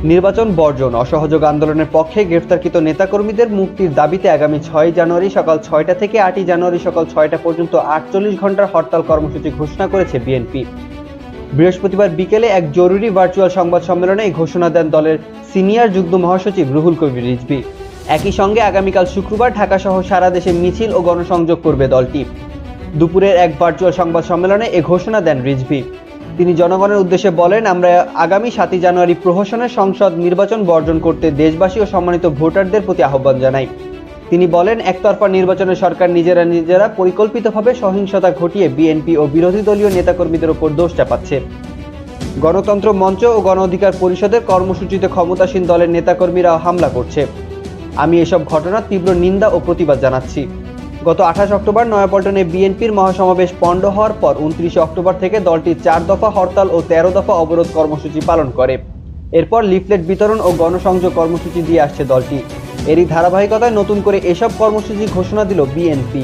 নির্বাচন বর্জন অসহযোগ আন্দোলনের পক্ষে গ্রেফতারকৃত নেতাকর্মীদের মুক্তির দাবিতে আগামী 6 জানুয়ারি সকাল 6টা থেকে 8 জানুয়ারি সকাল 6টা পর্যন্ত 48 ঘন্টার হরতাল কর্মসূচি ঘোষণা করেছে বিএনপি। বৃহস্পতিবার বিকেলে এক জরুরি ভার্চুয়াল সংবাদ সম্মেলনে এই ঘোষণা দেন দলের সিনিয়র যুগ্ম মহাসচিব রুহুল কবির রিজভী। একই সঙ্গে আগামীকাল শুক্রবার ঢাকাসহ সারা দেশে মিছিল ও গণসংযোগ করবে দলটি। দুপুরের এক ভার্চুয়াল সংবাদ সম্মেলনে এ ঘোষণা দেন রিজভী। তিনি জনগণের উদ্দেশ্যে বলেন, আমরা আগামী 7 জানুয়ারি প্রহসনের সংসদ নির্বাচন বর্জন করতে দেশবাসী ও সম্মানিত ভোটারদের প্রতি আহ্বান জানাই। তিনি বলেন, একতরফা নির্বাচনে সরকার নিজেরা পরিকল্পিতভাবে সহিংসতা ঘটিয়ে বিএনপি ও বিরোধী দলীয় নেতাকর্মীদের উপর দোষ চাপাচ্ছে। গণতন্ত্র মঞ্চ ও গণ অধিকার পরিষদের কর্মসূচিতে ক্ষমতাসীন দলের নেতাকর্মীরা হামলা করছে। আমি এসব ঘটনার তীব্র নিন্দা ও প্রতিবাদ জানাচ্ছি। গত 28 অক্টোবর নয়াপল্টনে বিএনপির মহাসমাবেশ পণ্ড হওয়ার পর 29 অক্টোবর থেকে দলটি 4 দফা হরতাল ও 13 দফা অবরোধ কর্মসূচি পালন করে। এরপর লিফলেট বিতরণ ও গণসংযোগ কর্মসূচি দিয়ে আসছে দলটি। এরই ধারাবাহিকতায় নতুন করে এসব কর্মসূচি ঘোষণা দিল বিএনপি।